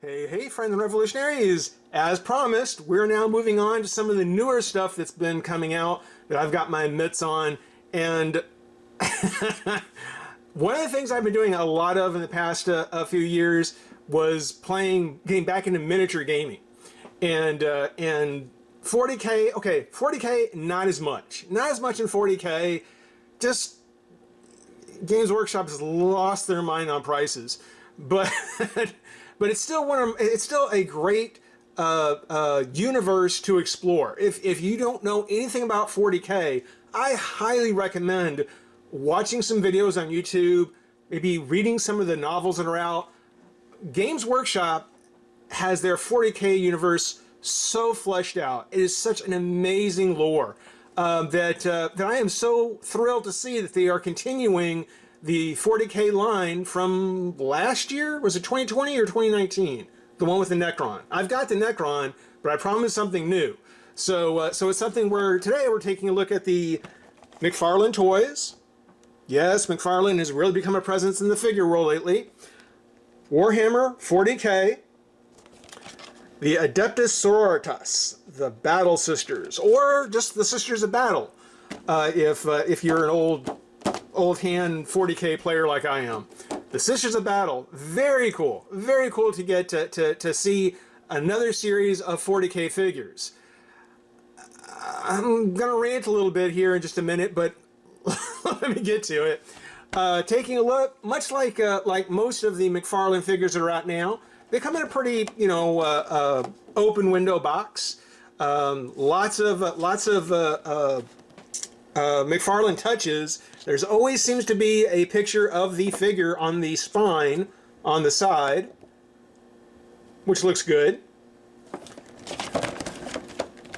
Hey, hey, friends and revolutionaries! As promised, we're now moving on to some of the newer stuff that's been coming out that I've got my mitts on. And one of the things I've been doing a lot of in the past a few years was getting back into miniature gaming. And 40K, okay, 40K, not as much. Not as much in 40K. Just Games Workshop has lost their mind on prices. But but it's still a great universe to explore. If you don't know anything about 40K, I highly recommend watching some videos on YouTube, maybe reading some of the novels that are out. Games Workshop has their 40K universe so fleshed out. It is such an amazing lore that I am so thrilled to see that they are continuing the 40K line from last year. Was it 2020 or 2019? The one with the Necron. I've got the Necron, but I promised something new. So it's something where today we're taking a look at the Mcfarlane toys. Yes, Mcfarlane has really become a presence in the figure world lately. Warhammer 40K. The Adepta Sororitas, the Battle Sisters, or just the Sisters of Battle, if you're an old hand 40K player like I am. The Sisters of Battle, very cool to get to see another series of 40K figures. I'm gonna rant a little bit here in just a minute, but let me get to it. Taking a look, much like most of the Mcfarlane figures that are out now, they come in a pretty, open window box. Lots of Mcfarlane touches. There's always seems to be a picture of the figure on the spine on the side, which looks good.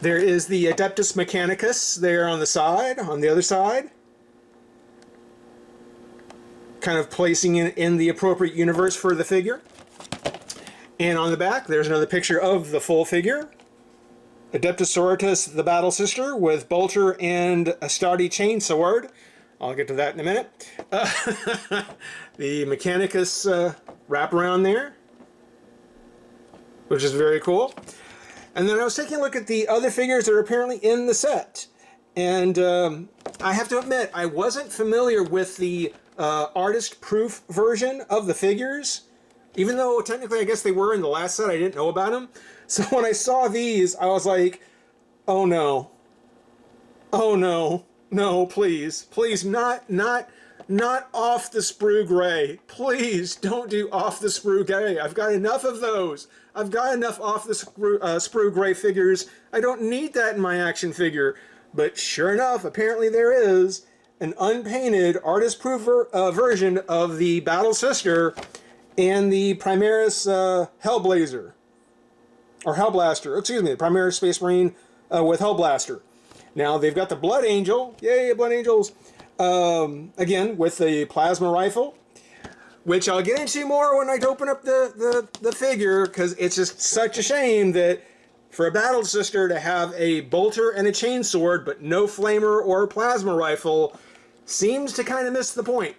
There is the Adeptus Mechanicus there on the side, on the other side. Kind of placing it in the appropriate universe for the figure. And on the back, there's another picture of the full figure. Adepta Sororitas, the Battle Sister, with bolter and a sturdy chainsword. I'll get to that in a minute. The Mechanicus wraparound there, which is very cool. And then I was taking a look at the other figures that are apparently in the set. And I have to admit, I wasn't familiar with the artist-proof version of the figures. Even though technically I guess they were in the last set, I didn't know about them. So when I saw these, I was like, oh no. Oh no. No, please. Please, not off the sprue gray. Please don't do off the sprue gray. I've got enough of those. I've got enough off the sprue gray figures. I don't need that in my action figure. But sure enough, apparently there is an unpainted artist-proof version of the Battle Sister and the Primaris Hellblazer. Or Hellblaster. Excuse me, the Primaris Space Marine with Hellblaster. Now, they've got the Blood Angel. Yay, Blood Angels. Again, with the plasma rifle. Which I'll get into more when I open up the figure, because it's just such a shame that for a Battle Sister to have a bolter and a chainsword, but no flamer or plasma rifle, seems to kind of miss the point.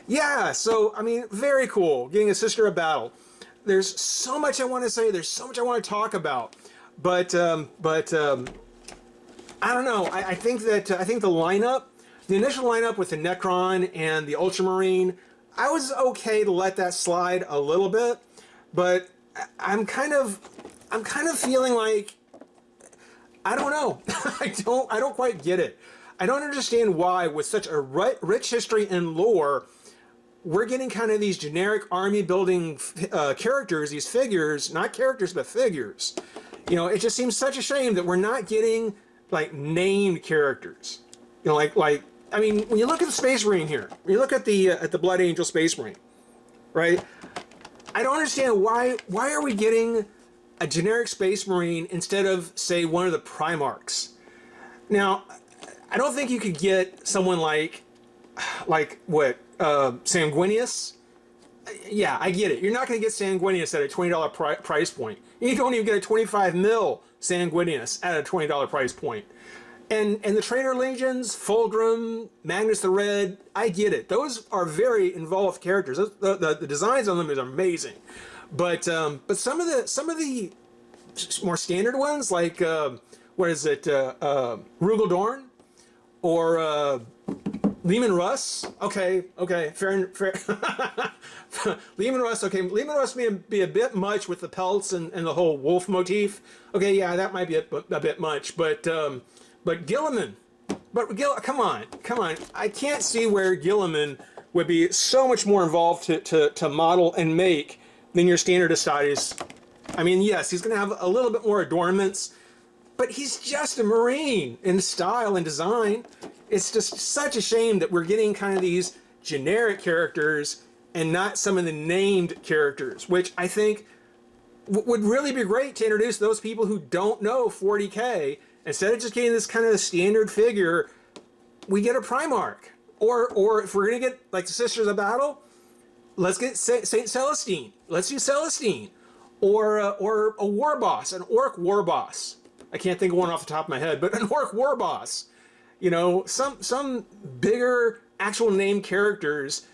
Yeah, so, I mean, very cool, getting a Sister of Battle. There's so much I want to say, there's so much I want to talk about, but I don't know, I think the lineup, the initial lineup with the Necron and the Ultramarine, I was okay to let that slide a little bit, but I'm kind of feeling like, I don't know, I don't quite get it. I don't understand why, with such a rich history and lore, we're getting kind of these generic army building characters, these figures, not characters, but figures. You know, it just seems such a shame that we're not getting, like, named characters. You know, like, I mean, when you look at the Space Marine here, when you look at the Blood Angel Space Marine, right? I don't understand why are we getting a generic Space Marine instead of, say, one of the Primarchs? Now, I don't think you could get someone like what, Sanguinius? Yeah, I get it. You're not going to get Sanguinius at a $20 price point. You don't even get a 25 mil Sanguinius at a $20 price point. And the Traitor Legions, Fulgrim, Magnus the Red, I get it. Those are very involved characters. The designs on them is amazing. But some of the more standard ones, like what is it, Rugal Dorn or Lehman Russ? Okay, fair. Lehman Russ, okay. Lehman Russ may be a bit much with the pelts and the whole wolf motif. Okay, yeah, that might be a bit much, but Gilliman, come on. I can't see where Gilliman would be so much more involved to model and make than your standard Astartes. I mean, yes, he's going to have a little bit more adornments, but he's just a Marine in style and design. It's just such a shame that we're getting kind of these generic characters and not some of the named characters, which I think would really be great to introduce those people who don't know 40K. Instead of just getting this kind of standard figure, we get a Primarch. Or if we're going to get like the Sisters of Battle, let's get Saint Celestine. Let's do Celestine. Or a war boss, an orc war boss. I can't think of one off the top of my head, but an orc war boss. You know, some bigger actual name characters,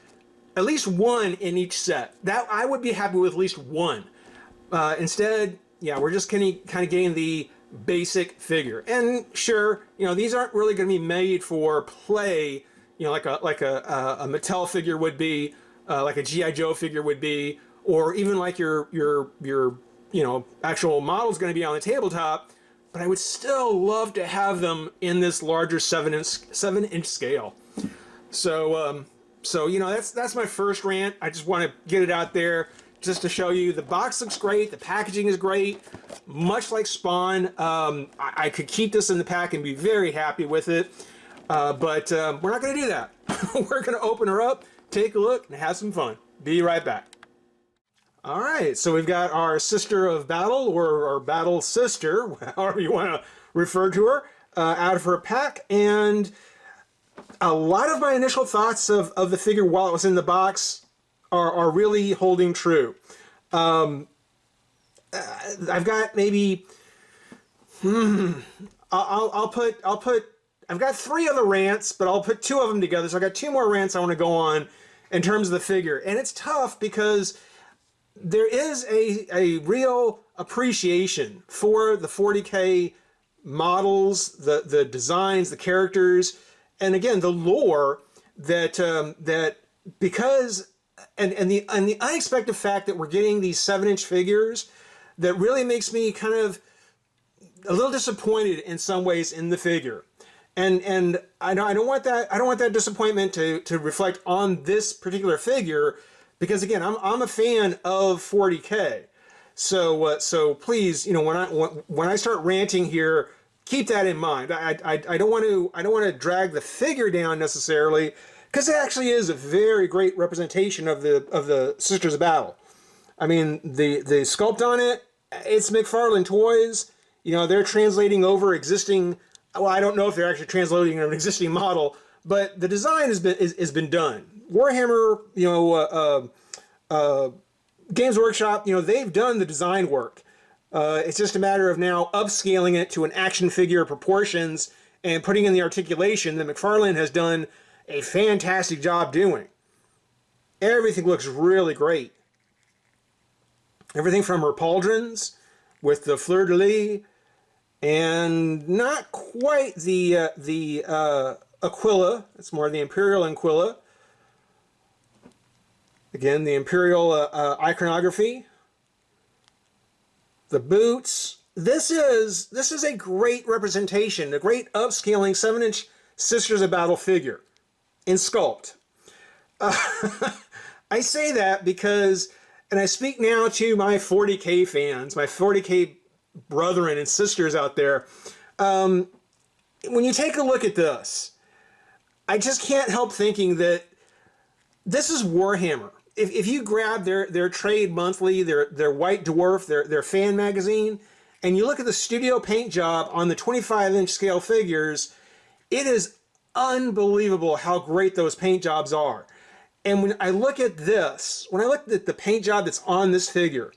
at least one in each set. That I would be happy with at least one. Instead, yeah, we're just kind of getting the basic figure. And sure, you know, these aren't really going to be made for play, you know, like a Mattel figure would be, like a G.I. Joe figure would be, or even like your you know, actual model's going to be on the tabletop. But I would still love to have them in this larger 7-inch scale. So you know, that's my first rant. I just want to get it out there just to show you the box looks great, the packaging is great, much like Spawn. I could keep this in the pack and be very happy with it, but we're not going to do that. We're going to open her up, take a look, and have some fun. Be right back. All right, so we've got our Sister of Battle, or our Battle Sister, however you want to refer to her, out of her pack. And a lot of my initial thoughts of the figure while it was in the box are really holding true. I've got maybe, I've got 3 other rants, but I'll put 2 of them together. So I got 2 more rants I want to go on in terms of the figure. And it's tough because there is a real appreciation for the 40K models, the designs, the characters, and again the lore that because and the unexpected fact that we're getting these 7-inch figures that really makes me kind of a little disappointed in some ways in the figure. And I don't want that disappointment to reflect on this particular figure. Because again, I'm a fan of 40K, so please, you know, when I start ranting here, keep that in mind. I don't want to drag the figure down necessarily, because it actually is a very great representation of the Sisters of Battle. I mean, the sculpt on it, it's Mcfarlane Toys. You know, they're translating over existing. Well, I don't know if they're actually translating an existing model, but the design has been done. Warhammer, you know, Games Workshop, you know, they've done the design work. It's just a matter of now upscaling it to an action figure proportions and putting in the articulation that Mcfarlane has done a fantastic job doing. Everything looks really great. Everything from her pauldrons with the fleur-de-lis, and not quite the Aquila. It's more the Imperial Aquila. Again, the Imperial iconography. The boots. This is a great representation, a great upscaling 7-inch Sisters of Battle figure in sculpt. I say that because, and I speak now to my 40K fans, my 40K brethren and sisters out there. When you take a look at this, I just can't help thinking that this is Warhammer. If you grab their trade monthly, their White Dwarf, their fan magazine, and you look at the studio paint job on the 25-inch scale figures, it is unbelievable how great those paint jobs are. And when I look at this, when I look at the paint job that's on this figure,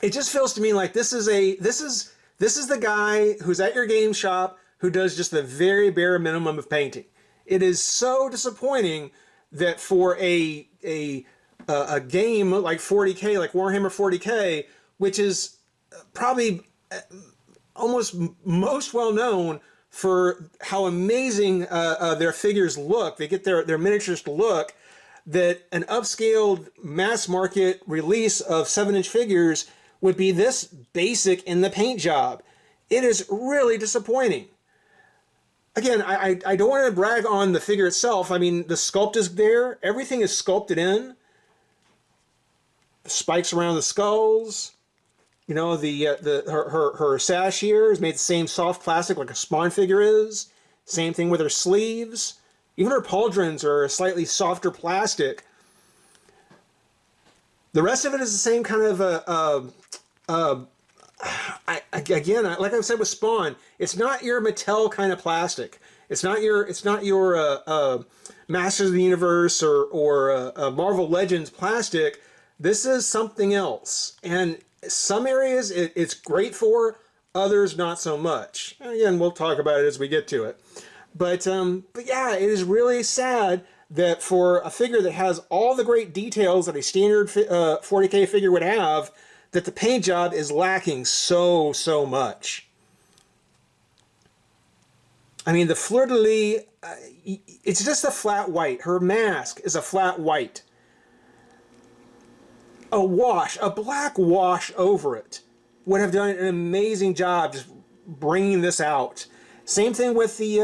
it just feels to me like this is the guy who's at your game shop who does just the very bare minimum of painting. It is so disappointing that for a game like 40K, like Warhammer 40K, which is probably almost most well known for how amazing their figures look. They get their miniatures to look, that an upscaled mass market release of 7-inch figures would be this basic in the paint job. It is really disappointing. Again, I don't want to brag on the figure itself. I mean, the sculpt is there. Everything is sculpted in. The spikes around the skulls. You know, her sash here is made the same soft plastic like a Spawn figure is. Same thing with her sleeves. Even her pauldrons are a slightly softer plastic. The rest of it is the same kind of again, like I said with Spawn, it's not your Mattel kind of plastic. It's not your Masters of the Universe or Marvel Legends plastic. This is something else, and some areas it's great for, others not so much. Again, we'll talk about it as we get to it. But yeah, it is really sad that for a figure that has all the great details that a standard 40K figure would have, that the paint job is lacking so much. I mean, the fleur-de-lis, it's just a flat white. Her mask is a flat white. A black wash over it would have done an amazing job just bringing this out. Same thing with the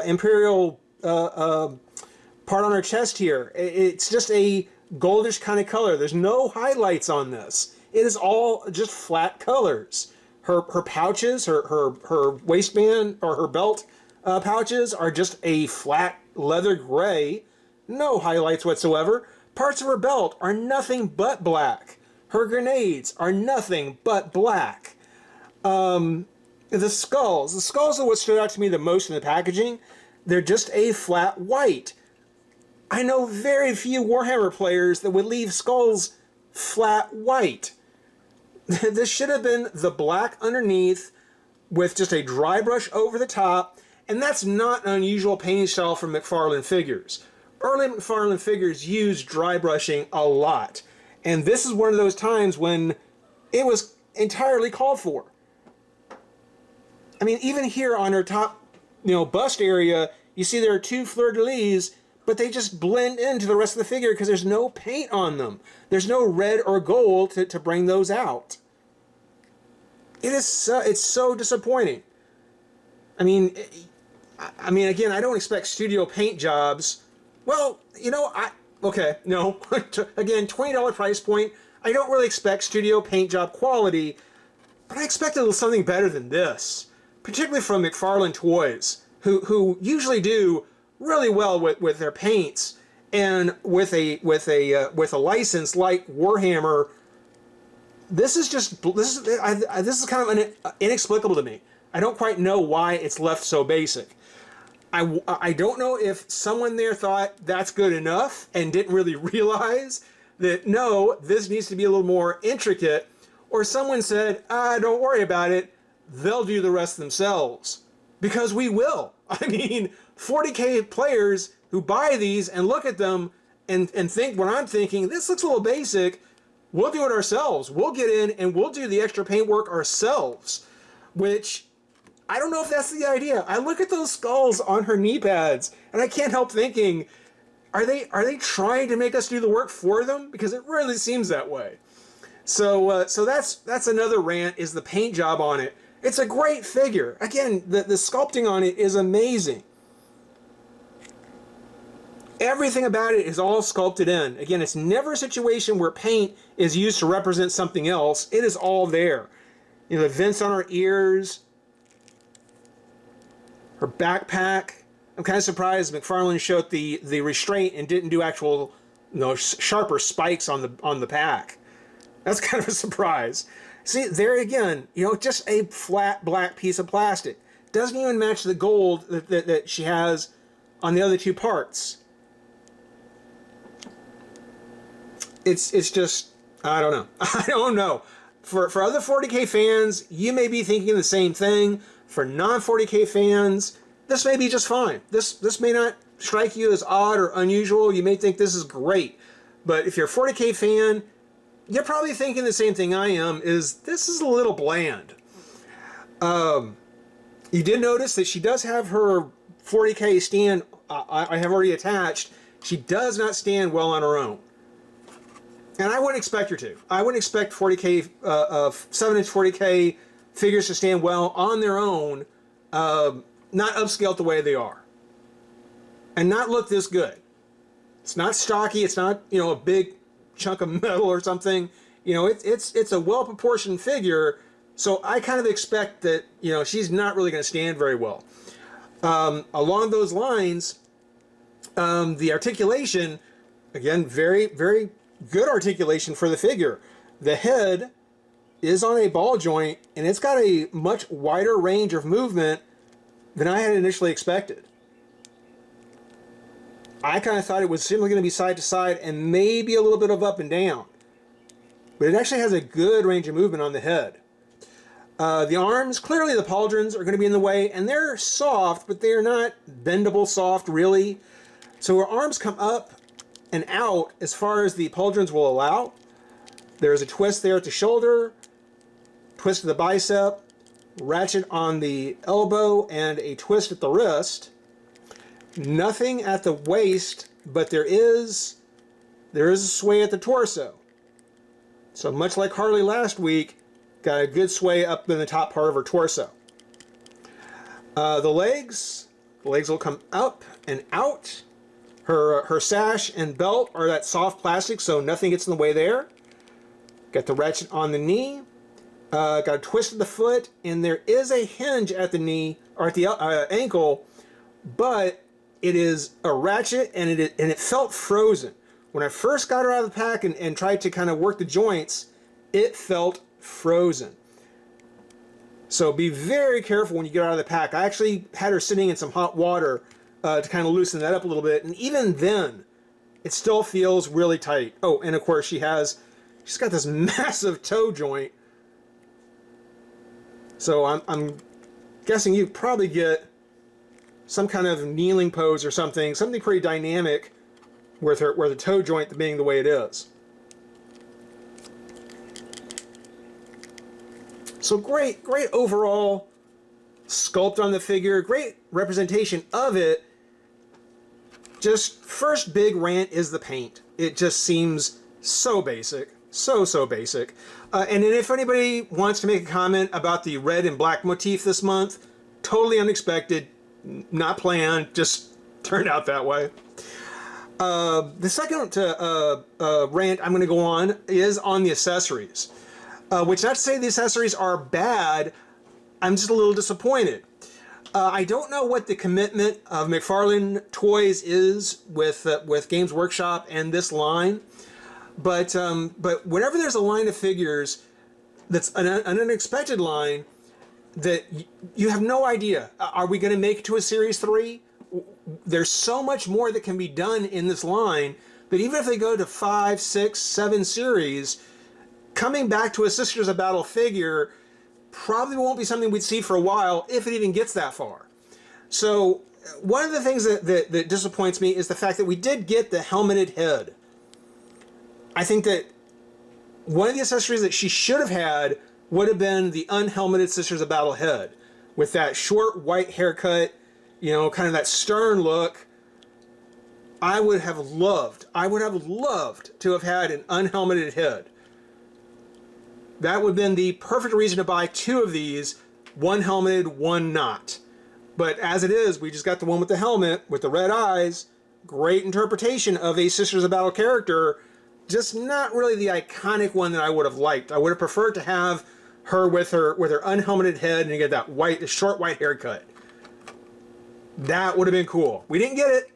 Imperial part on her chest here. It's just a goldish kind of color. There's no highlights on this. It is all just flat colors. Her pouches, her waistband or her belt pouches are just a flat leather gray. No highlights whatsoever. Parts of her belt are nothing but black. Her grenades are nothing but black. The skulls are what stood out to me the most in the packaging. They're just a flat white. I know very few Warhammer players that would leave skulls flat white. This should have been the black underneath with just a dry brush over the top, and that's not an unusual painting style for Mcfarlane figures. Early Mcfarlane figures used dry brushing a lot, and this is one of those times when it was entirely called for. I mean, even here on her top, bust area, you see there are two fleur-de-lis, but they just blend into the rest of the figure because there's no paint on them. There's no red or gold to bring those out. It's so disappointing. I mean, again, I don't expect studio paint jobs. Well, okay, no. Again, $20 price point. I don't really expect studio paint job quality, but I expected something better than this. Particularly from Mcfarlane Toys, who usually do really well with their paints, and with a license like Warhammer, this is kind of inexplicable to me. I don't quite know why it's left so basic. I don't know if someone there thought that's good enough and didn't really realize that no, this needs to be a little more intricate, or someone said, don't worry about it. They'll do the rest themselves. Because we will. I mean, 40K players who buy these and look at them and think what I'm thinking, this looks a little basic, we'll do it ourselves. We'll get in and we'll do the extra paint work ourselves. Which, I don't know if that's the idea. I look at those skulls on her knee pads and I can't help thinking, are they trying to make us do the work for them? Because it really seems that way. So that's another rant, is the paint job on it. It's a great figure. Again, the sculpting on it is amazing. Everything about it is all sculpted in. Again, it's never a situation where paint is used to represent something else. It is all there. The vents on her ears, her backpack. I'm kind of surprised Mcfarlane showed the restraint and didn't do actual, sharper spikes on the pack. That's kind of a surprise. See, there again, just a flat black piece of plastic. Doesn't even match the gold that she has on the other two parts. It's just, I don't know. I don't know. For other 40K fans, you may be thinking the same thing, For non-40K fans, this may be just fine. This may not strike you as odd or unusual. You may think this is great. But if you're a 40K fan, you're probably thinking the same thing I am, is this is a little bland. You did notice that she does have her 40K stand, I have already attached. She does not stand well on her own. And I wouldn't expect her to. I wouldn't expect 40K, 7-inch 40K figures to stand well on their own, not upscaled the way they are. And not look this good. It's not stocky, it's not, you know, a big chunk of metal or something. You know, it's a well-proportioned figure, so I kind of expect that, you know, she's not really going to stand very well. Along those lines, the articulation, again, very, very good articulation for the figure. The head is on a ball joint, and it's got a much wider range of movement than I had initially expected. I kind of thought it was simply going to be side to side and maybe a little bit of up and down. But it actually has a good range of movement on the head. The arms, clearly the pauldrons are going to be in the way, and they're soft, but they're not bendable soft, really. So her arms come up and out as far as the pauldrons will allow. There's a twist there at the shoulder, twist of the bicep, ratchet on the elbow, and a twist at the wrist. Nothing at the waist, but there is a sway at the torso. So much like Harley last week, got a good sway up in the top part of her torso. The legs will come up and out. Her sash and belt are that soft plastic, so nothing gets in the way there. Got the ratchet on the knee. Got a twist of the foot, and there is a hinge at the knee or at the ankle, but it is a ratchet, and it felt frozen. When I first got her out of the pack and tried to kind of work the joints, it felt frozen. So be very careful when you get her out of the pack. I actually had her sitting in some hot water to kind of loosen that up a little bit, and even then, it still feels really tight. Oh, and of course she's got this massive toe joint. So I'm guessing you probably get some kind of kneeling pose or something pretty dynamic with the toe joint being the way it is. So great overall sculpt on the figure, great representation of it. Just first big rant is the paint. It just seems so basic, so basic. And then if anybody wants to make a comment about the red and black motif this month, totally unexpected, not planned, just turned out that way. The second rant I'm going to go on is on the accessories. Which not to say the accessories are bad, I'm just a little disappointed. I don't know what the commitment of Mcfarlane Toys is with Games Workshop and this line, but whenever there's a line of figures that's an unexpected line that you have no idea, are we going to make it to a Series 3? There's so much more that can be done in this line, but even if they go to 5, 6, 7 series, coming back to a Sisters of Battle figure probably won't be something we'd see for a while, if it even gets that far. So one of the things that disappoints me is the fact that we did get the helmeted head. I think that one of the accessories that she should have had would have been the unhelmeted Sisters of Battle head, with that short white haircut, you know, kind of that stern look. I would have loved to have had an unhelmeted head. That would have been the perfect reason to buy 2 of these, one helmeted, one not. But as it is, we just got the one with the helmet, with the red eyes. Great interpretation of a Sisters of Battle character, just not really the iconic one that I would have liked. I would have preferred to have her with her unhelmeted head and get that short white haircut. That would have been cool. We didn't get it.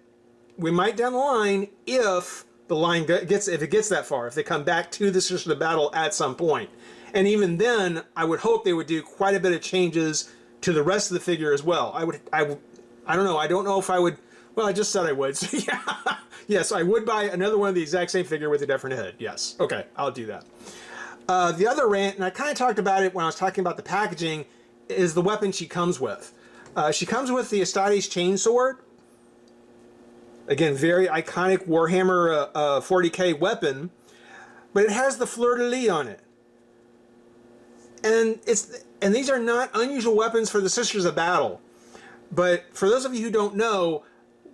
We might down the line if the line gets that far, if they come back to the Sisters of Battle at some point. And even then, I would hope they would do quite a bit of changes to the rest of the figure as well. I don't know. I don't know if I would. Well, I just said I would. So yeah. Yes, I would buy another one of the exact same figure with a different head. Yes. Okay, I'll do that. The other rant, and I kind of talked about it when I was talking about the packaging, is the weapon she comes with. She comes with the Astartes chainsword. Again, very iconic Warhammer 40k weapon, but it has the fleur-de-lis on it. And these are not unusual weapons for the Sisters of Battle. But for those of you who don't know,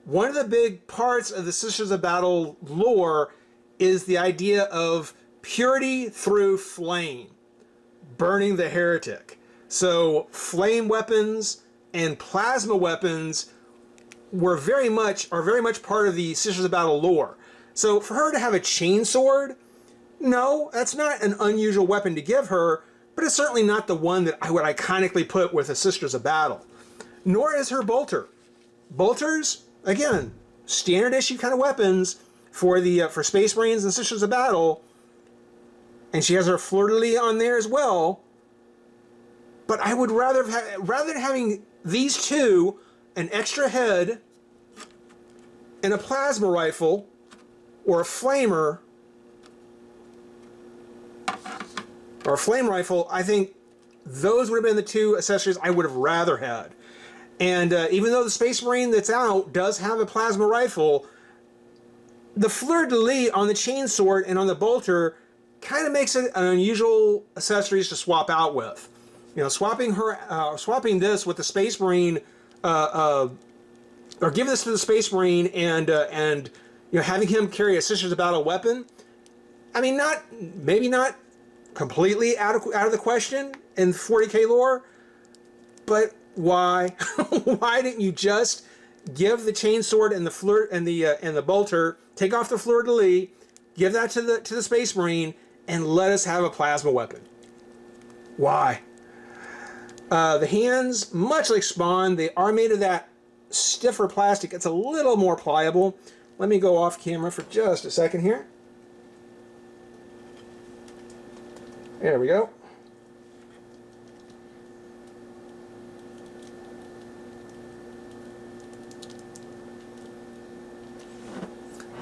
one of the big parts of the Sisters of Battle lore is the idea of purity through flame, burning the heretic. So flame weapons and plasma weapons are very much part of the Sisters of Battle lore. So for her to have a chainsword, no, that's not an unusual weapon to give her, but it's certainly not the one that I would iconically put with the Sisters of Battle. Nor is her bolter. Bolters, again, standard issue kind of weapons for Space Marines and Sisters of Battle, and she has her fleur-de-lis on there as well. But I would rather than having these two, an extra head, and a plasma rifle, or a flamer, or a flame rifle, I think those would have been the two accessories I would have rather had. And even though the Space Marine that's out does have a plasma rifle, the fleur-de-lis on the chainsword and on the bolter kind of makes it an unusual accessories to swap out with. You know, swapping this with the Space Marine, or giving this to the Space Marine and you know, having him carry a Sisters of Battle weapon. I mean, maybe not completely out of the question in 40k lore, but why? Why didn't you just give the chainsword and the bolter, take off the fleur-de-lis, give that to the Space Marine, and let us have a plasma weapon? Why? The hands, much like Spawn, they are made of that stiffer plastic. It's a little more pliable. Let me go off camera for just a second here. There we go.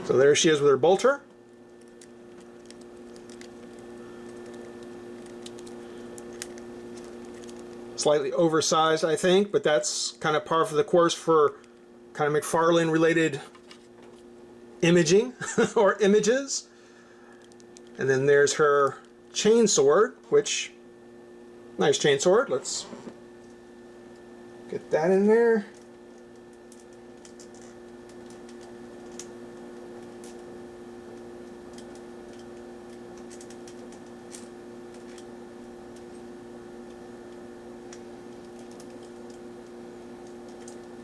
So there she is with her bolter. Slightly oversized, I think, but that's kind of par for the course for kind of Mcfarlane related imaging or images. And then there's her chainsword, which, nice chainsword. Let's get that in there.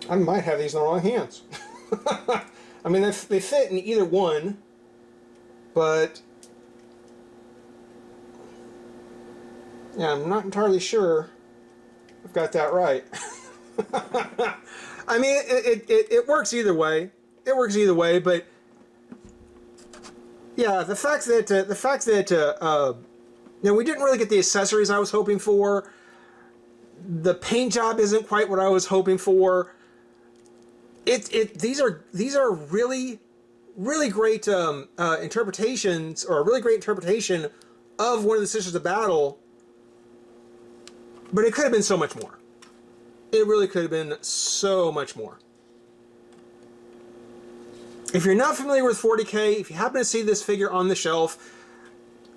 I might have these in the wrong hands. I mean, they fit in either one, but yeah, I'm not entirely sure I've got that right. I mean, it works either way. It works either way, but yeah, the fact that you know, we didn't really get the accessories I was hoping for. The paint job isn't quite what I was hoping for. These are really great interpretations, or a really great interpretation of one of the Sisters of Battle, but it could have been so much more. It really could have been so much more. If you're not familiar with 40k, if you happen to see this figure on the shelf,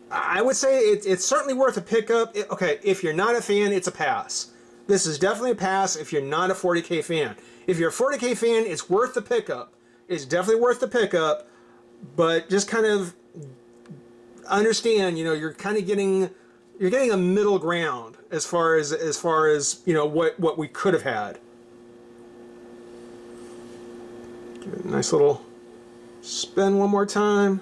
I would say it's certainly worth a pickup. Okay, if you're not a fan, it's a pass. This is definitely a pass if you're not a 40k fan. If you're a 40k fan, it's worth the pickup. It's definitely worth the pickup, but just kind of understand, you know, you're getting a middle ground as far as you know what we could have had. Give it a nice little spin one more time.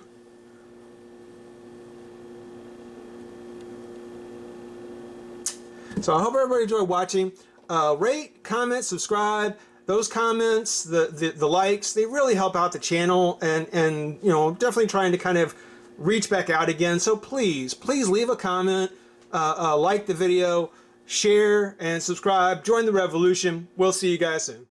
So I hope everybody enjoyed watching. Rate, comment, subscribe. Those comments, the likes, they really help out the channel, and you know, definitely trying to kind of reach back out again. So please leave a comment, like the video, share, and subscribe. Join the revolution. We'll see you guys soon.